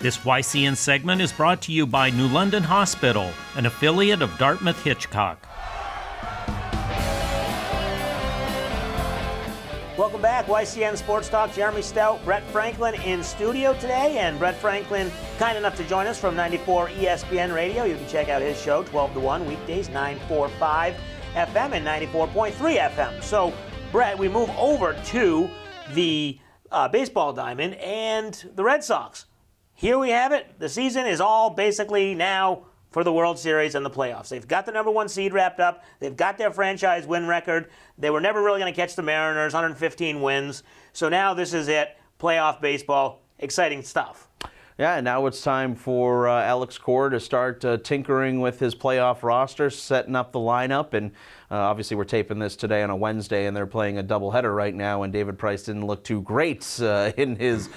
This YCN segment is brought to you by New London Hospital, an affiliate of Dartmouth Hitchcock. Welcome back, YCN Sports Talk. Jeremy Stout, Brett Franklin in studio today, and Brett Franklin kind enough to join us from 94 ESPN Radio. You can check out his show 12 to 1 weekdays, 945 FM and 94.3 FM. So, Brett, we move over to the baseball diamond and the Red Sox. Here we have it. The season is all basically now for the World Series and the playoffs. They've got the number one seed wrapped up. They've got their franchise win record. They were never really going to catch the Mariners, 115 wins. So now this is it. Playoff baseball. Exciting stuff. Yeah, and now it's time for Alex Cora to start tinkering with his playoff roster, setting up the lineup. And obviously we're taping this today on a Wednesday, and they're playing a doubleheader right now, and David Price didn't look too great in his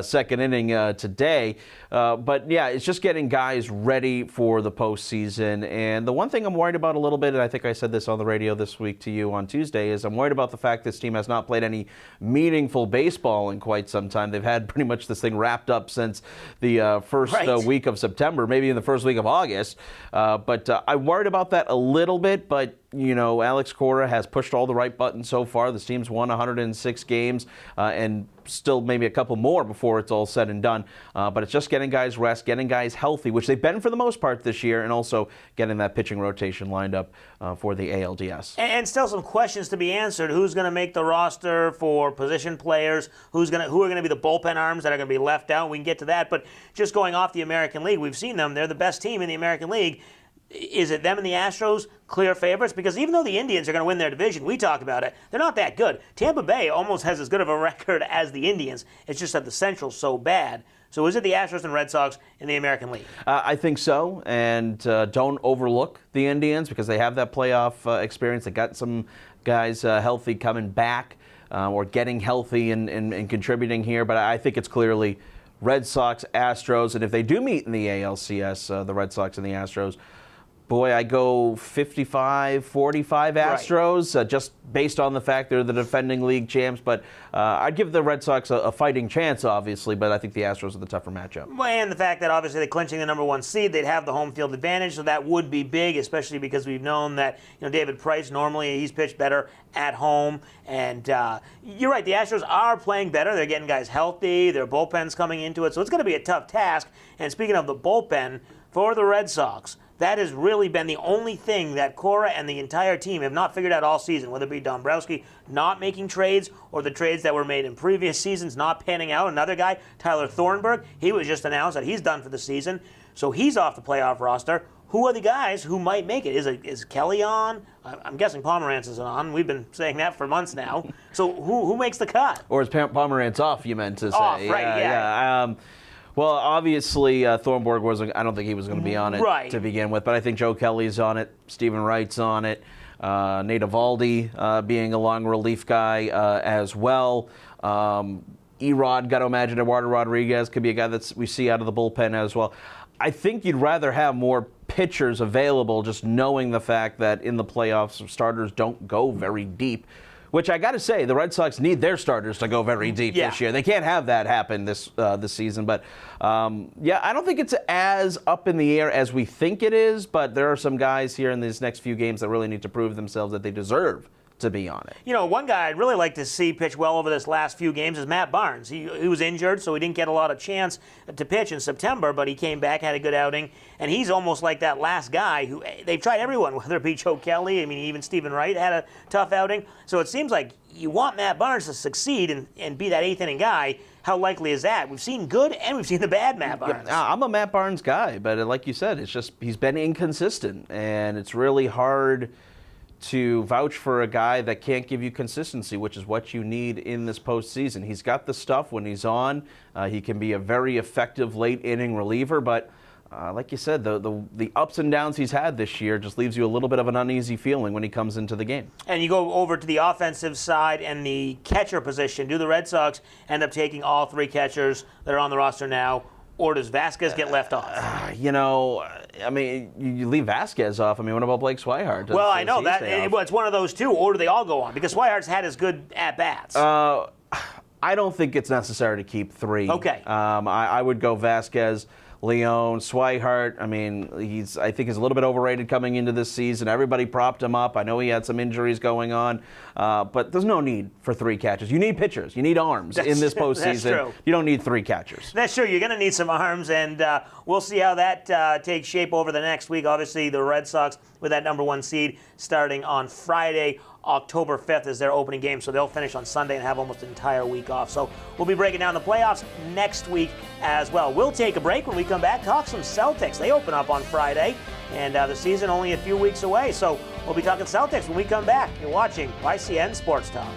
second inning today. But, yeah, it's just getting guys ready for the postseason. And the one thing I'm worried about a little bit, and I think I said this on the radio this week to you on Tuesday, is I'm worried about the fact this team has not played any meaningful baseball in quite some time. They've had pretty much this thing wrapped up since the first week of September, maybe in the first week of August. But I'm worried about that a little bit, but you know, Alex Cora has pushed all the right buttons so far. This team's won 106 games and still maybe a couple more before it's all said and done. But it's just getting guys rest, getting guys healthy, which they've been for the most part this year, and also getting that pitching rotation lined up for the ALDS. And still some questions to be answered. Who's going to make the roster for position players? Who are going to be the bullpen arms that are going to be left out? We can get to that. But just going off the American League, we've seen them. They're the best team in the American League. Is it them and the Astros clear favorites? Because even though the Indians are going to win their division, we talk about it, they're not that good. Tampa Bay almost has as good of a record as the Indians. It's just that the Central's so bad. So is it the Astros and Red Sox in the American League? I think so, and don't overlook the Indians because they have that playoff experience. They got some guys healthy coming back or getting healthy and contributing here, but I think it's clearly Red Sox, Astros, and if they do meet in the ALCS, the Red Sox and the Astros, boy, I go 55-45 Astros, just based on the fact they're the defending league champs. But I'd give the Red Sox a fighting chance, obviously, but I think the Astros are the tougher matchup. And the fact that obviously they're clinching the number one seed, they'd have the home field advantage, so that would be big, especially because we've known that David Price, normally he's pitched better at home. And you're right, the Astros are playing better. They're getting guys healthy. Their bullpen's coming into it, so it's going to be a tough task. And speaking of the bullpen, for the Red Sox, that has really been the only thing that Cora and the entire team have not figured out all season, whether it be Dombrowski not making trades or the trades that were made in previous seasons not panning out. Another guy, Tyler Thornburg, he was just announced that he's done for the season, so he's off the playoff roster. Who are the guys who might make it? Is Kelly on? I'm guessing Pomerantz is on. We've been saying that for months now. So who makes the cut? Or is Pomerantz off, you meant to say? Off, right, yeah. Well, obviously, Thornburg I don't think he was going to be on it to begin with, but I think Joe Kelly's on it, Stephen Wright's on it, Nate Eovaldi being a long relief guy as well. Erod, got to imagine Eduardo Rodriguez could be a guy that we see out of the bullpen as well. I think you'd rather have more pitchers available, just knowing the fact that in the playoffs, starters don't go very deep. Which I got to say, the Red Sox need their starters to go very deep this year. They can't have that happen this season. But, I don't think it's as up in the air as we think it is. But there are some guys here in these next few games that really need to prove themselves that they deserve to be on it. One guy I'd really like to see pitch well over this last few games is Matt Barnes. He was injured, so he didn't get a lot of chance to pitch in September, but he came back, had a good outing, and he's almost like that last guy who they've tried everyone, whether it be Joe Kelly, even Stephen Wright had a tough outing. So it seems like you want Matt Barnes to succeed and be that eighth inning guy. How likely is that? We've seen good and we've seen the bad Matt Barnes. I'm a Matt Barnes guy, but like you said, it's just he's been inconsistent, and it's really hard to vouch for a guy that can't give you consistency, which is what you need in this postseason. He's got the stuff when he's on. He can be a very effective late-inning reliever, but like you said, the ups and downs he's had this year just leaves you a little bit of an uneasy feeling when he comes into the game. And you go over to the offensive side and the catcher position. Do the Red Sox end up taking all three catchers that are on the roster now, or does Vasquez get left off? You leave Vasquez off. What about Blake Swihart? Well, I know that it's one of those two, or do they all go on? Because Swihart's had his good at-bats. I don't think it's necessary to keep 3. Okay. I would go Vasquez, Leon, Swihart. I mean, I think he's a little bit overrated coming into this season. Everybody propped him up. I know he had some injuries going on, but there's no need for 3 catchers. You need pitchers. You need arms in this postseason. That's true. You don't need 3 catchers. That's true. You're going to need some arms, and we'll see how that takes shape over the next week. Obviously, the Red Sox with that number 1 seed starting on Friday, October 5th is their opening game, so they'll finish on Sunday and have almost an entire week off. So we'll be breaking down the playoffs next week as well. We'll take a break. When we come back, talk some Celtics. They open up on Friday, and the season only a few weeks away. So we'll be talking Celtics when we come back. You're watching YCN Sports Talk.